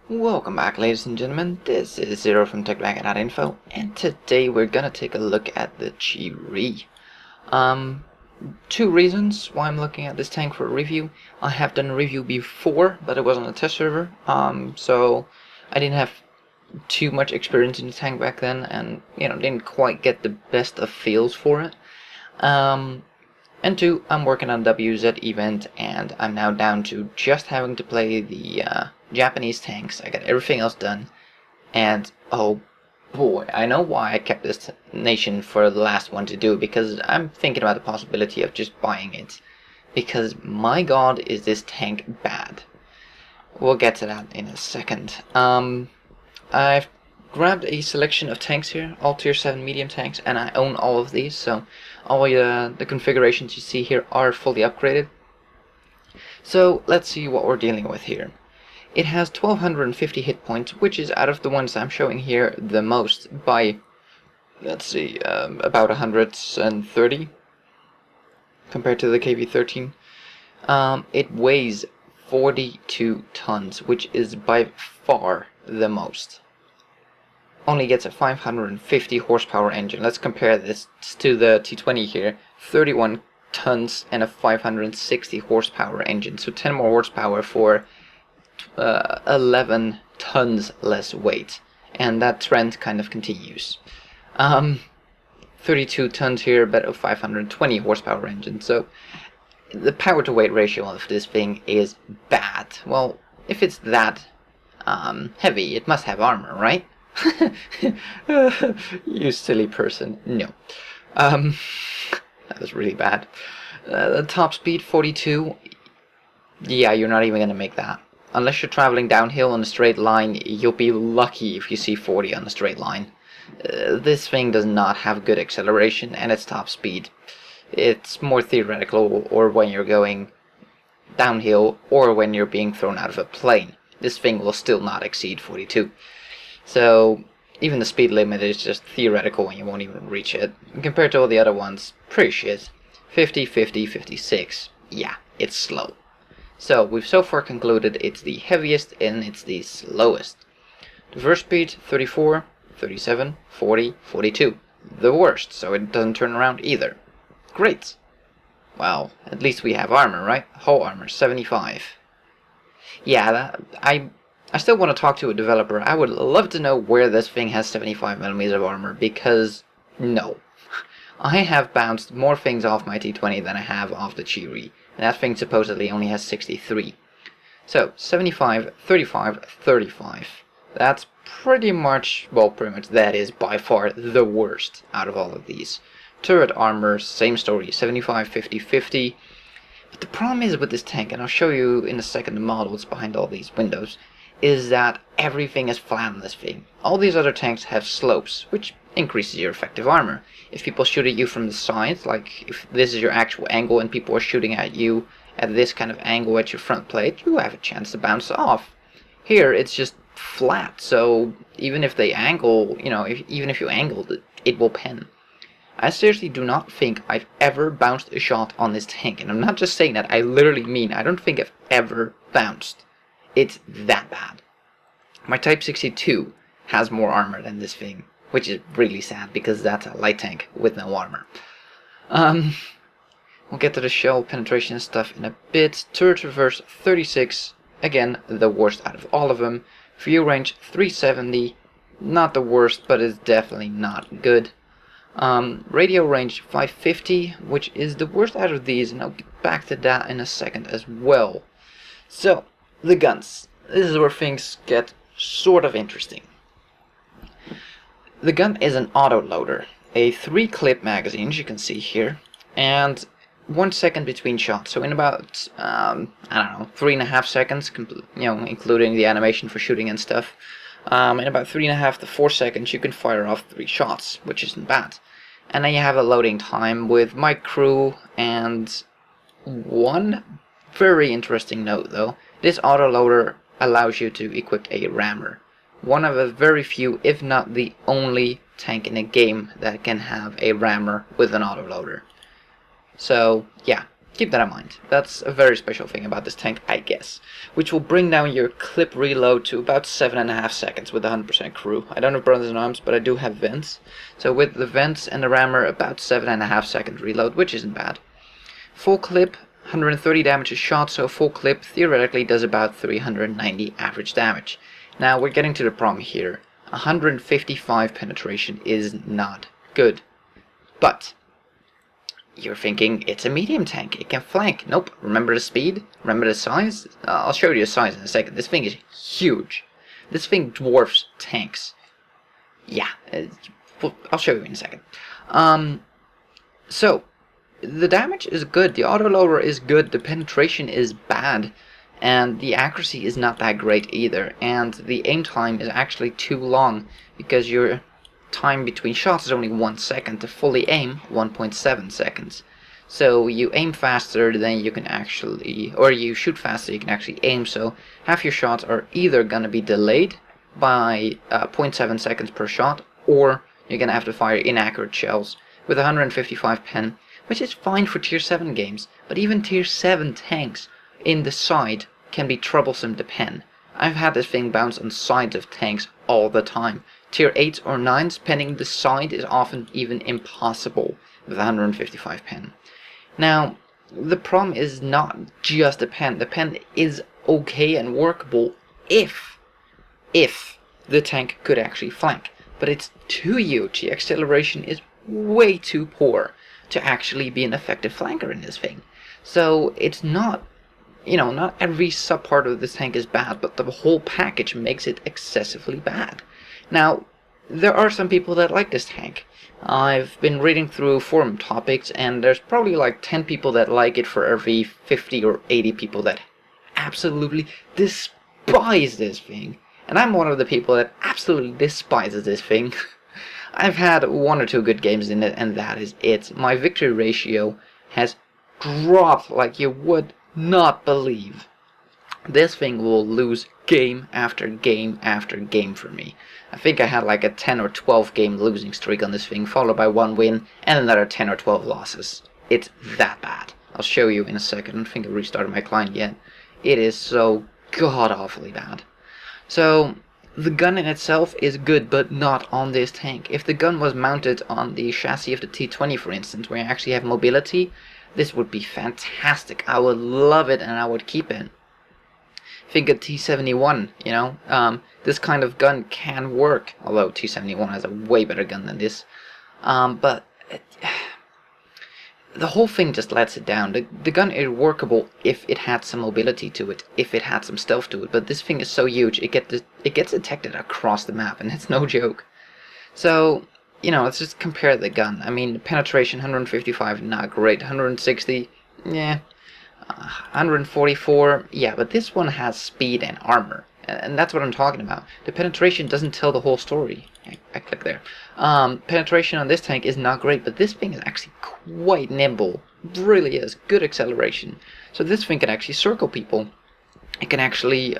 Welcome back, ladies and gentlemen. This is Zero from TechDragon.info, and today we're gonna take a look at the G.Skill. Two reasons why I'm looking at this tank for a review. I have done a review before, but it wasn't a test server, so I didn't have too much experience in the tank back then, and didn't quite get the best of feels for it. And two, I'm working on a use.The event, and I'm now down to just having to play the Japanese tanks. I got everything else done, and oh boy, I know why I kept this nation for the last one to do, because I'm thinking about the possibility of just buying it, because my god is this tank bad. We'll get to that in a second. I've grabbed a selection of tanks here, all tier 7 medium tanks, and I own all of these, so all the configurations you see here are fully upgraded. So let's see what we're dealing with here. It has 1250 hit points, which is, out of the ones I'm showing here, the most by, let's see, about 130 compared to the KV-13. It weighs 42 tons, which is by far the most. Only gets a 550 horsepower engine. Let's compare this to the T20 here. 31 tons and a 560 horsepower engine. So 10 more horsepower for 11 tons less weight. And that trend kind of continues. 32 tons here, but a 520 horsepower engine. So the power to weight ratio of this thing is bad. Well, if it's that heavy, it must have armor, right? You silly person. No. That was really bad. The top speed 42. Yeah, you're not even gonna make that. Unless you're traveling downhill on a straight line, you'll be lucky if you see 40 on a straight line. This thing does not have good acceleration, and its top speed. It's more theoretical, or when you're going downhill, or when you're being thrown out of a plane. This thing will still not exceed 42. So even the speed limit is just theoretical, and you won't even reach it. Compared to all the other ones, pretty shit. 50, 50, 56. Yeah, it's slow. So we've so far concluded it's the heaviest and it's the slowest. The first speed 34, 37, 40, 42. The worst, so it doesn't turn around either. Great. Well, at least we have armor, right? Hull armor 75. Yeah, I still want to talk to a developer. I would love to know where this thing has 75mm of armor, because no. I have bounced more things off my T20 than I have off the G.Skill, and that thing supposedly only has 63. So, 75, 35, 35. That's pretty much, well, that is by far the worst out of all of these. Turret armor, same story, 75, 50, 50. But the problem is with this tank, and I'll show you in a second the models behind all these windows, is that everything is flat on this thing. All these other tanks have slopes, which increases your effective armor. If people shoot at you from the side, like if this is your actual angle and people are shooting at you at this kind of angle at your front plate, you have a chance to bounce off. Here it's just flat, so even if they angle, even if you angled it, it will pen. I seriously do not think I've ever bounced a shot on this tank, and I'm not just saying that, I literally mean I don't think I've ever bounced. It's that bad. My Type 62 has more armor than this thing, which is really sad because that's a light tank with no armor. We'll get to the shell penetration stuff in a bit. Turret reverse 36, again the worst out of all of them. View range 370, not the worst, but it's definitely not good. Radio range 550, which is the worst out of these, and I'll get back to that in a second as well. So, the guns. This is where things get sort of interesting. The gun is an autoloader, a 3-clip magazine, as you can see here, and 1 second between shots. So in about, I don't know, 3.5 seconds, including the animation for shooting and stuff, in about 3.5 to 4 seconds you can fire off 3 shots, which isn't bad. And then you have a loading time with my crew, and one very interesting note though, this autoloader allows you to equip a rammer. One of the very few, if not the only, tank in a game that can have a rammer with an autoloader. So yeah, Keep that in mind. That's a very special thing about this tank, I guess. Which will bring down your clip reload to about 7.5 seconds with 100% crew. I don't have brothers in arms, but I do have vents. So with the vents and the rammer, about 7.5 second reload, which isn't bad. Full clip, 130 damage a shot, so full clip theoretically does about 390 average damage. Now we're getting to the problem here. 155 penetration is not good. But you're thinking, it's a medium tank, it can flank. Nope, remember the speed? Remember the size? I'll show you the size in a second. This thing is huge. This thing dwarfs tanks. Yeah, I'll show you in a second. So, the damage is good, the autoloader is good, the penetration is bad, and the accuracy is not that great either, and the aim time is actually too long, because your time between shots is only 1 second. To fully aim, 1.7 seconds. So you aim faster than you can actually, or you shoot faster, you can actually aim, so half your shots are either gonna be delayed by 0.7 seconds per shot, or you're gonna have to fire inaccurate shells with 155 pen, which is fine for tier 7 games, but even tier 7 tanks in the side can be troublesome to pen. I've had this thing bounce on sides of tanks all the time. Tier 8s or 9s, penning the side is often even impossible with 155 pen. Now, the problem is not just the pen. The pen is okay and workable if the tank could actually flank. But it's too huge. The acceleration is way too poor to actually be an effective flanker in this thing. So it's not, not every subpart of this tank is bad, but the whole package makes it excessively bad. Now, there are some people that like this tank. I've been reading through forum topics, and there's probably like 10 people that like it for every 50 or 80 people that absolutely despise this thing. And I'm one of the people that absolutely despises this thing. I've had 1 or 2 good games in it, and that is it. My victory ratio has dropped like you would not believe. This thing will lose game after game after game for me. I think I had like a 10 or 12 game losing streak on this thing, followed by 1 win and another 10 or 12 losses. It's that bad. I'll show you in a second. I don't think I restarted my client yet. It is so god-awfully bad. So, the gun in itself is good, but not on this tank. If the gun was mounted on the chassis of the T20, for instance, where you actually have mobility, this would be fantastic. I would love it, and I would keep it. Think of T71, this kind of gun can work, although T71 has a way better gun than this. But the whole thing just lets it down. The gun is workable if it had some mobility to it, if it had some stealth to it, but this thing is so huge, it gets detected across the map, and it's no joke. So, let's just compare the gun. I mean, penetration 155, not great. 160, yeah. 144, yeah, but this one has speed and armor, and that's what I'm talking about. The penetration doesn't tell the whole story. I click there. Penetration on this tank is not great, but this thing is actually quite nimble. Really is. Good acceleration. So this thing can actually circle people. It can actually,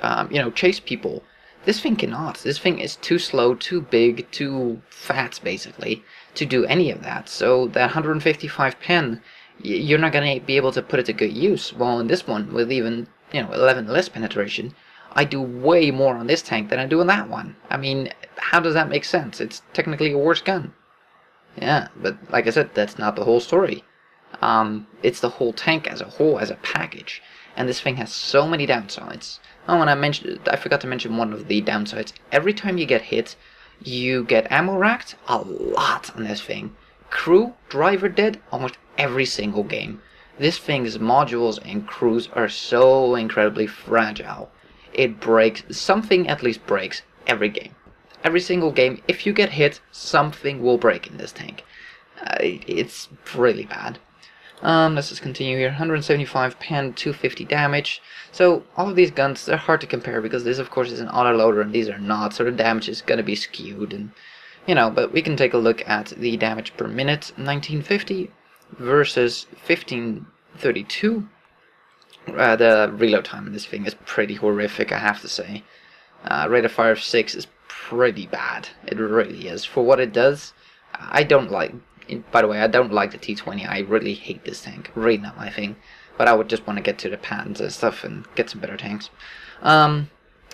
chase people. This thing cannot. This thing is too slow, too big, too fat, basically, to do any of that. So that 155 pen, you're not going to be able to put it to good use. Well, in this one, with even, 11 less penetration, I do way more on this tank than I do on that one. I mean, how does that make sense? It's technically a worse gun. Yeah, but like I said, that's not the whole story. It's the whole tank as a whole, as a package. And this thing has so many downsides. Oh, and I forgot to mention one of the downsides. Every time you get hit, you get ammo racked a lot on this thing. Crew, driver dead almost every single game. This thing's modules and crews are so incredibly fragile. It breaks, something at least breaks every game. Every single game, if you get hit, something will break in this tank. It's really bad. Let's just continue here. 175 pen, 250 damage. So all of these guns, they're hard to compare because this of course is an autoloader and these are not, so the damage is going to be skewed. And but we can take a look at the damage per minute. 1950 versus 1532. The reload time in this thing is pretty horrific, I have to say. Rate of fire of 6 is pretty bad. It really is. For what it does, I don't like... By the way, I don't like the T20. I really hate this tank. Really not my thing. but I would just want to get to the patents and stuff and get some better tanks.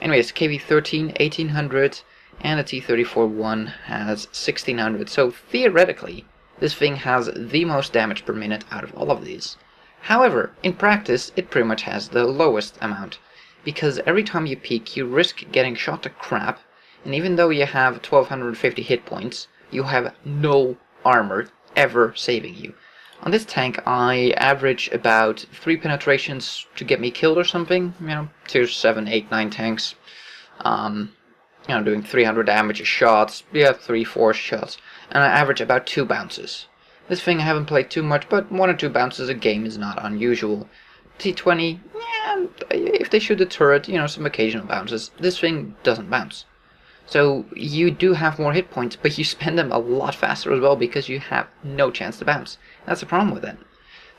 Anyways, KV-13, 1800, and the T-34-1 has 1600, so theoretically, this thing has the most damage per minute out of all of these. However, in practice, it pretty much has the lowest amount, because every time you peek, you risk getting shot to crap, and even though you have 1250 hit points, you have no armor ever saving you. On this tank, I average about 3 penetrations to get me killed or something, you know, tier 7, 8, 9 tanks, you know, doing 300 damage a shot, yeah, 3, 4 shots, and I average about 2 bounces. This thing I haven't played too much, but 1 or 2 bounces a game is not unusual. T20, yeah, if they shoot the turret, you know, some occasional bounces. This thing doesn't bounce. So you do have more hit points, but you spend them a lot faster as well because you have no chance to bounce. That's the problem with it.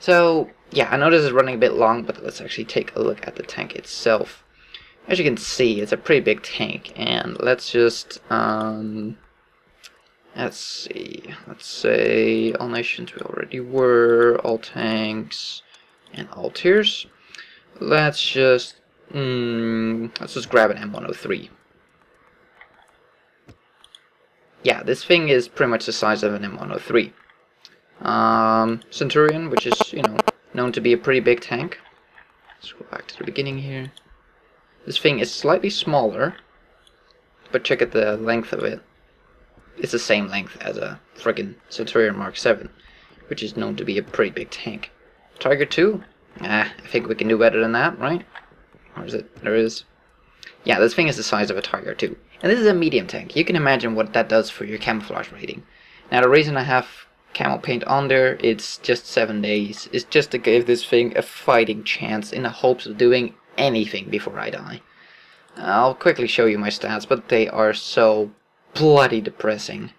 So, yeah, I know this is running a bit long, but let's actually take a look at the tank itself. As you can see, it's a pretty big tank, and let's just, let's see, let's say all nations we already were, all tanks, and all tiers. Let's just grab an M103. Yeah, this thing is pretty much the size of an M103. Centurion, which is, you know, known to be a pretty big tank. Let's go back to the beginning here. This thing is slightly smaller, but check out the length of it. It's the same length as a friggin' Centurion Mark 7, which is known to be a pretty big tank. Tiger 2? I think we can do better than that, right? Or is it? There is. Yeah, this thing is the size of a Tiger 2. And this is a medium tank. You can imagine what that does for your camouflage rating. Now, the reason I have camo paint on there, it's just 7 days. It's just to give this thing a fighting chance in the hopes of doing anything before I die. I'll quickly show you my stats, but they are so bloody depressing.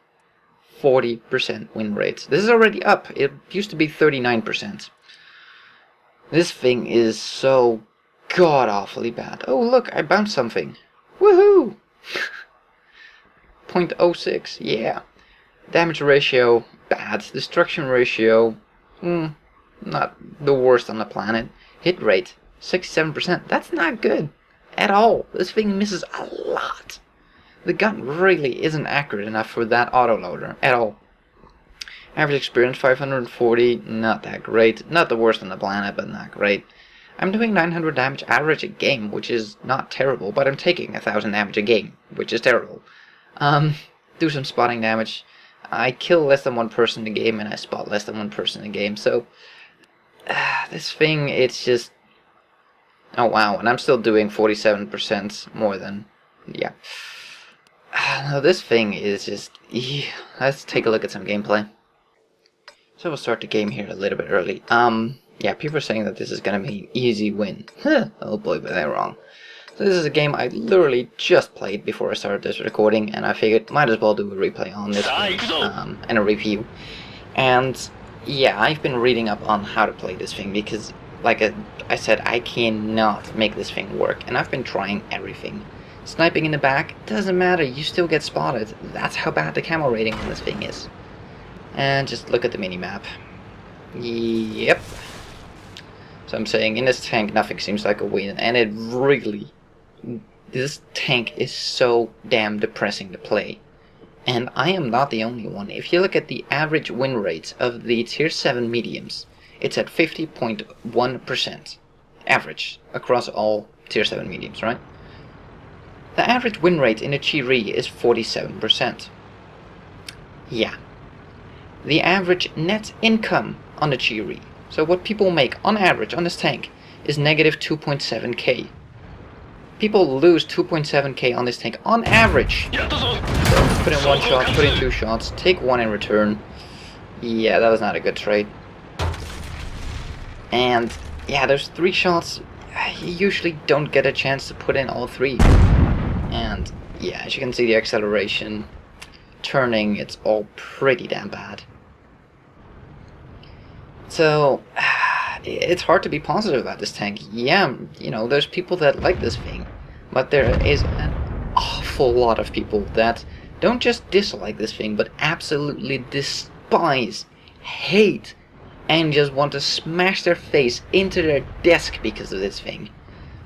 40% win rate. This is already up. It used to be 39%. This thing is so god-awfully bad. Oh, look, I bounced something. Woohoo! 0.06, yeah. Damage ratio, bad. Destruction ratio, not the worst on the planet. Hit rate, 67%. That's not good at all. This thing misses a lot. The gun really isn't accurate enough for that autoloader at all. Average experience 540, not that great. Not the worst on the planet, but not great. I'm doing 900 damage average a game, which is not terrible, but I'm taking 1000 damage a game, which is terrible. Do some spotting damage. I kill less than one person in the game, and I spot less than one person in the game, so this thing, it's just, oh wow, and I'm still doing 47% more than, yeah. No, this thing is just, let's take a look at some gameplay. So we'll start the game here a little bit early. Yeah, people are saying that this is gonna be an easy win. Oh boy, but they're wrong. So this is a game I literally just played before I started this recording, and I figured might as well do a replay on this one, and a review. And yeah, I've been reading up on how to play this thing because, like I said, I cannot make this thing work, and I've been trying everything. Sniping in the back doesn't matter, you still get spotted. That's how bad the camo rating on this thing is. And just look at the minimap. Yep. So I'm saying, in this tank, nothing seems like a win, and it really, this tank is so damn depressing to play. And I am not the only one. If you look at the average win rates of the tier 7 mediums, it's at 50.1%. Average, across all tier 7 mediums, right? The average win rate in a Chi-Ri is 47%. Yeah. The average net income on a Chi-Ri, so what people make on average on this tank, is negative 2.7k. People lose 2.7k on this tank on average. So put in one shot, put in 2 shots, take 1 in return. Yeah, that was not a good trade. And yeah, there's 3 shots. You usually don't get a chance to put in all 3. And yeah, as you can see, the acceleration, turning, it's all pretty damn bad. So it's hard to be positive about this tank. Yeah, you know, there's people that like this thing, but there is an awful lot of people that don't just dislike this thing, but absolutely despise, hate, and just want to smash their face into their desk because of this thing.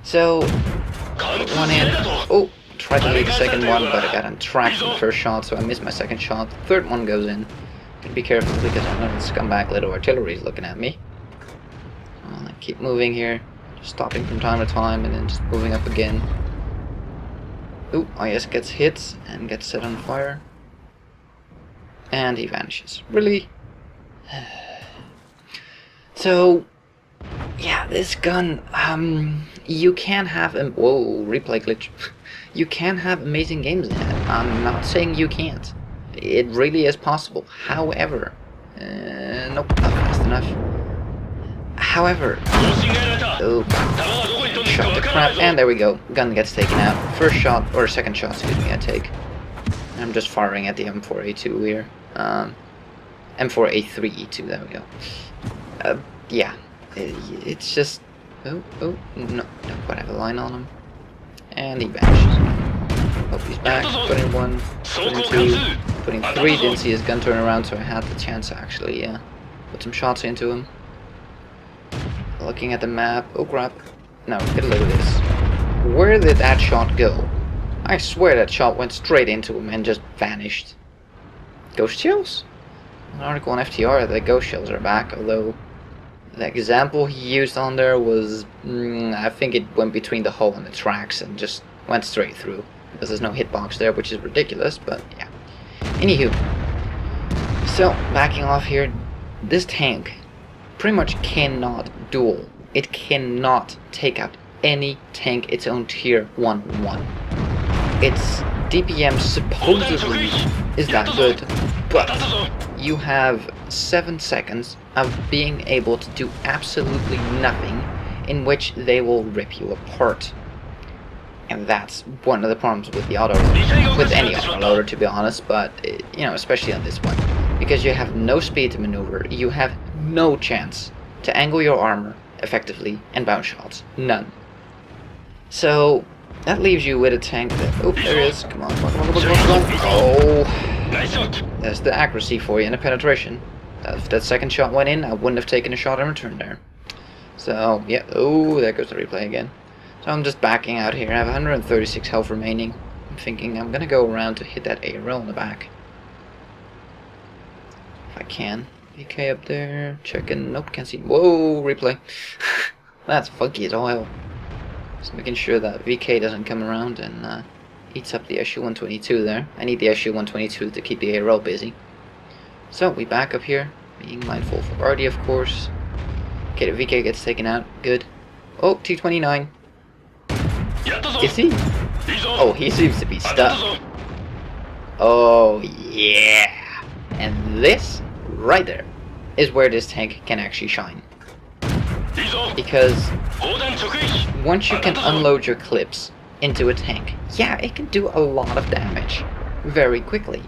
So, one in. Oh, tried to hit the second one, but I got on track for the first shot, so I missed my second shot. The third one goes in. Gotta be careful because I know the scumbag little artillery is looking at me. I'll keep moving here, just stopping from time to time, and then just moving up again. Ooh, IS gets hit and gets set on fire. And he vanishes. Really? So, yeah, this gun, you can have whoa, replay glitch. You can have amazing games in it. I'm not saying you can't. It really is possible. However, nope, not fast enough. However, oh, shot the crap, and there we go. Gun gets taken out. First shot, or second shot, excuse me, I take. I'm just firing at the M4A2 here. M4A3E2, there we go. Yeah, it's just, no, don't quite have a line on him. And he vanishes. Hope he's back, putting one, putting two, putting three, didn't see his gun turn around, so I had the chance to actually put some shots into him. Looking at the map, oh crap, no, get a look at this. Where did that shot go? I swear that shot went straight into him and just vanished. Ghost shells? An article on FTR that ghost shells are back, although the example he used on there was, I think it went between the hull and the tracks and just went straight through. Because there's no hitbox there, which is ridiculous, but yeah. Anywho, so backing off here, this tank pretty much cannot duel. It cannot take out any tank its own tier 1-1. Its DPM supposedly is that good, but you have 7 seconds of being able to do absolutely nothing, in which they will rip you apart. And that's one of the problems with the autoloader, with any autoloader to be honest, but you know, especially on this one, because you have no speed to maneuver, you have no chance to angle your armor effectively and bounce shots, none. So that leaves you with a tank that, oh, there it is, come on, oh, there's the accuracy for you and the penetration. If that second shot went in, I wouldn't have taken a shot in return there. So yeah, oh, there goes the replay again. So I'm just backing out here. I have 136 health remaining. I'm thinking I'm gonna go around to hit that ARL in the back. If I can. VK up there, checking, nope, can't see. Whoa, replay. That's funky as all. Just making sure that VK doesn't come around and eats up the SU-122 there. I need the SU-122 to keep the ARL busy. So we back up here, being mindful for RD of course. Okay, the VK gets taken out, good. Oh, T-29. Is he? Oh, he seems to be stuck. Oh, yeah. And this, right there, is where this tank can actually shine. Because once you can unload your clips into a tank, yeah, it can do a lot of damage very quickly.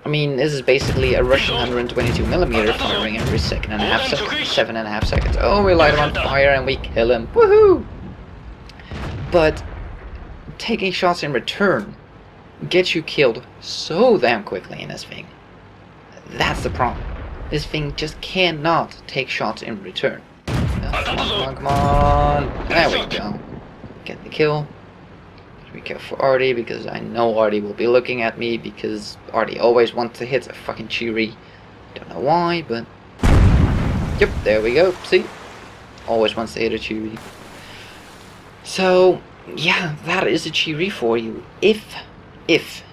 I mean, this is basically a Russian 122mm firing every 7.5 seconds. Oh, we light him on fire and we kill him. Woohoo! But taking shots in return gets you killed so damn quickly in this thing. That's the problem. This thing just cannot take shots in return. Come on, come on. There we go. Get the kill. Be careful for Artie, because I know Artie will be looking at me, because Artie always wants to hit a fucking Chiri. Don't know why, but yep, there we go. See? Always wants to hit a Chiri. So yeah, that is a Chiri for you. If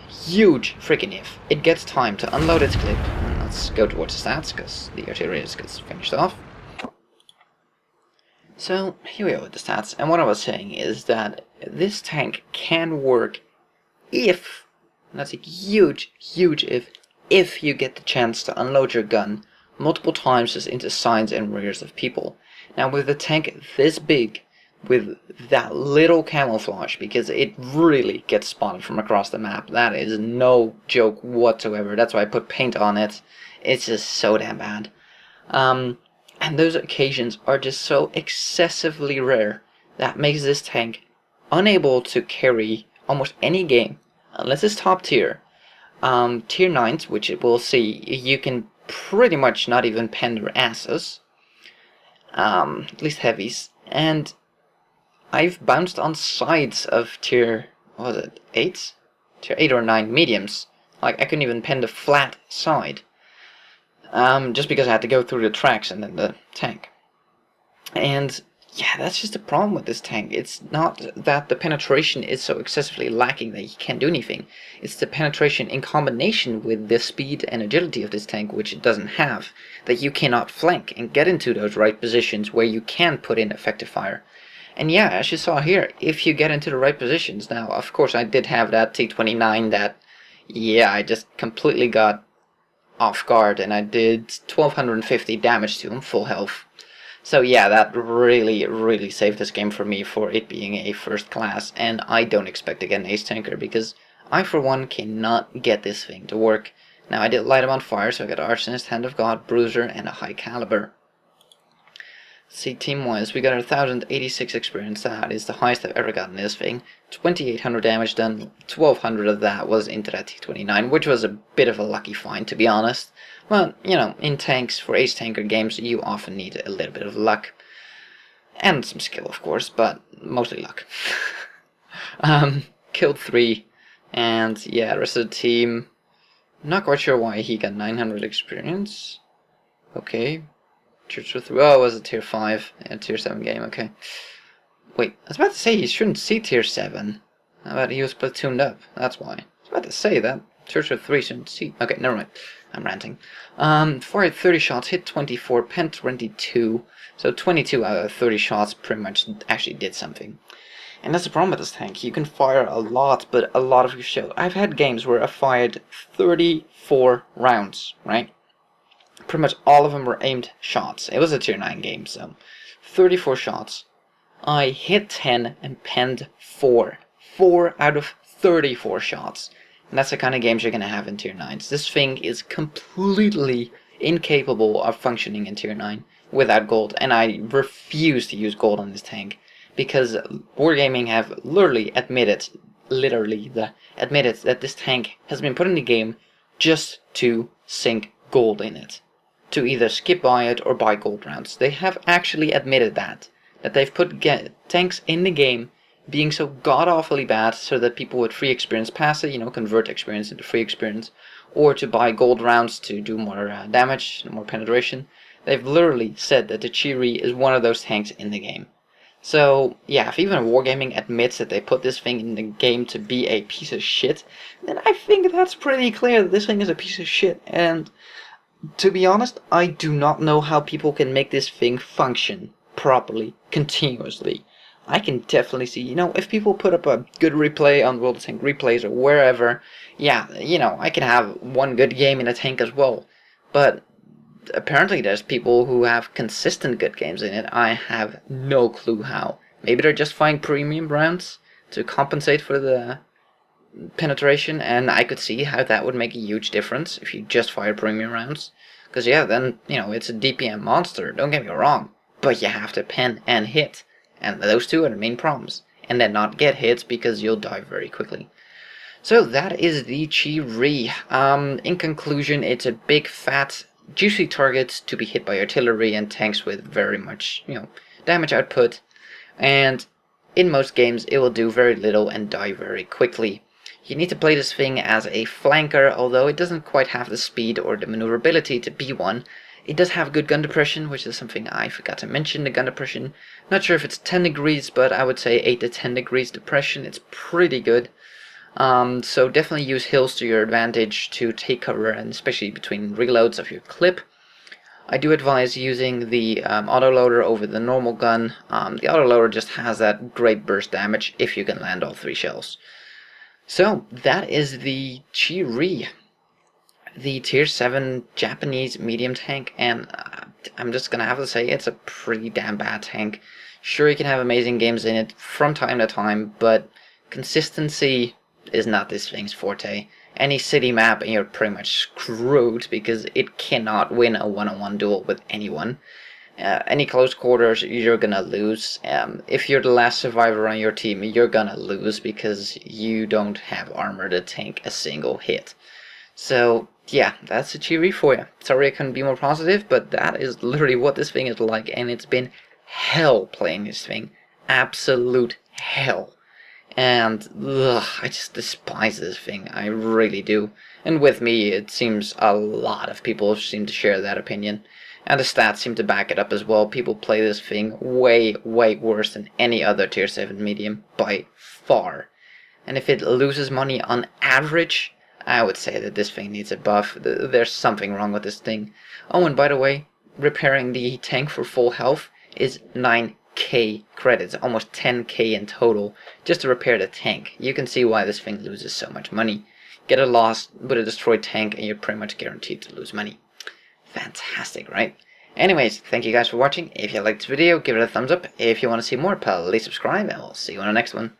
huge freaking if it gets time to unload its clip, and let's go towards the stats because the artillery gets finished off. So here we are with the stats, and what I was saying is that this tank can work if, and that's a huge if you get the chance to unload your gun multiple times just into sides and rears of people. Now with a tank this big, with that little camouflage, because it really gets spotted from across the map, that is no joke whatsoever. That's why I put paint on it. It's just so damn bad. And those occasions are just so excessively rare that makes this tank unable to carry almost any game unless it's top tier. Tier 9s, which we'll see, you can pretty much not even pen their asses, at least heavies, and I've bounced on sides of tier, what was it, 8? Tier 8 or 9 mediums. Like, I couldn't even pen the flat side, just because I had to go through the tracks and then the tank. And yeah, that's just the problem with this tank. It's not that the penetration is so excessively lacking that you can't do anything. It's the penetration in combination with the speed and agility of this tank, which it doesn't have, that you cannot flank and get into those right positions where you can put in effective fire. And yeah, as you saw here, if you get into the right positions, now of course I did have that T29 that, yeah, I just completely got off guard, and I did 1250 damage to him, full health. So yeah, that really saved this game for me, for it being a first class, and I don't expect to get an ace tanker, because I for one cannot get this thing to work. Now I did light him on fire, so I got Arsonist, Hand of God, Bruiser, and a high caliber. See, team-wise, we got 1086 experience. That is the highest I've ever gotten this thing. 2800 damage done, 1200 of that was into that T29, which was a bit of a lucky find, to be honest. But, you know, in tanks, for ace tanker games, you often need a little bit of luck. And some skill, of course, but mostly luck. Killed 3, and yeah, the rest of the team, not quite sure why he got 900 experience. Okay. Tier 3, oh, it was a tier 5, and tier 7 game, okay. Wait, I was about to say he shouldn't see tier 7. How about he was platooned up, that's why. I was about to say that tier 3 shouldn't see. Okay, never mind, I'm ranting. Fired 30 shots, hit 24, pent 22, so 22 out of 30 shots pretty much actually did something. And that's the problem with this tank, you can fire a lot, but a lot of your shell. I've had games where I fired 34 rounds, right? Pretty much all of them were aimed shots. It was a tier 9 game, so 34 shots. I hit 10 and penned 4. 4 out of 34 shots. And that's the kind of games you're going to have in tier 9s. This thing is completely incapable of functioning in tier 9 without gold. And I refuse to use gold on this tank, because Wargaming have literally admitted that this tank has been put in the game just to sink gold in it. To either skip by it or buy gold rounds. They have actually admitted that they've put tanks in the game being so god-awfully bad so that people with free experience pass it, you know, convert experience into free experience, or to buy gold rounds to do more damage, more penetration. They've literally said that the Chiri is one of those tanks in the game. So, yeah, if even Wargaming admits that they put this thing in the game to be a piece of shit, then I think that's pretty clear that this thing is a piece of shit, and to be honest, I do not know how people can make this thing function properly, continuously. I can definitely see, you know, if people put up a good replay on World of Tank Replays or wherever, yeah, you know, I can have one good game in a tank as well. But apparently there's people who have consistent good games in it. I have no clue how. Maybe they're just finding premium rounds to compensate for the penetration, and I could see how that would make a huge difference if you just fire premium rounds. Because yeah, then, you know, it's a DPM monster, don't get me wrong, but you have to pen and hit, and those two are the main problems. And then not get hits, because you'll die very quickly. So that is the Chiri. In conclusion, it's a big, fat, juicy target to be hit by artillery and tanks with very much, you know, damage output, and in most games it will do very little and die very quickly. You need to play this thing as a flanker, although it doesn't quite have the speed or the maneuverability to be one. It does have good gun depression, which is something I forgot to mention, the gun depression. Not sure if it's 10 degrees, but I would say 8 to 10 degrees depression. It's pretty good. So definitely use hills to your advantage to take cover, and especially between reloads of your clip. I do advise using the autoloader over the normal gun. The autoloader just has that great burst damage if you can land all 3 shells. So, that is the Chiri, the tier 7 Japanese medium tank, and I'm just gonna have to say it's a pretty damn bad tank. Sure, you can have amazing games in it from time to time, but consistency is not this thing's forte. Any city map and you're pretty much screwed, because it cannot win a one-on-one duel with anyone. Any close quarters, you're gonna lose. If you're the last survivor on your team, you're gonna lose because you don't have armor to tank a single hit. So, yeah, that's a cheery for you. Sorry I couldn't be more positive, but that is literally what this thing is like, and it's been hell playing this thing. Absolute hell. And ugh, I just despise this thing. I really do. And with me, it seems a lot of people seem to share that opinion. And the stats seem to back it up as well. People play this thing way, way worse than any other tier 7 medium by far. And if it loses money on average, I would say that this thing needs a buff. There's something wrong with this thing. Oh, and by the way, repairing the tank for full health is 9k credits, almost 10k in total, just to repair the tank. You can see why this thing loses so much money. Get a lost with a destroyed tank and you're pretty much guaranteed to lose money. Fantastic, right? Anyways, thank you guys for watching. If you liked this video, give it a thumbs up. If you want to see more, please subscribe, and we'll see you on the next one.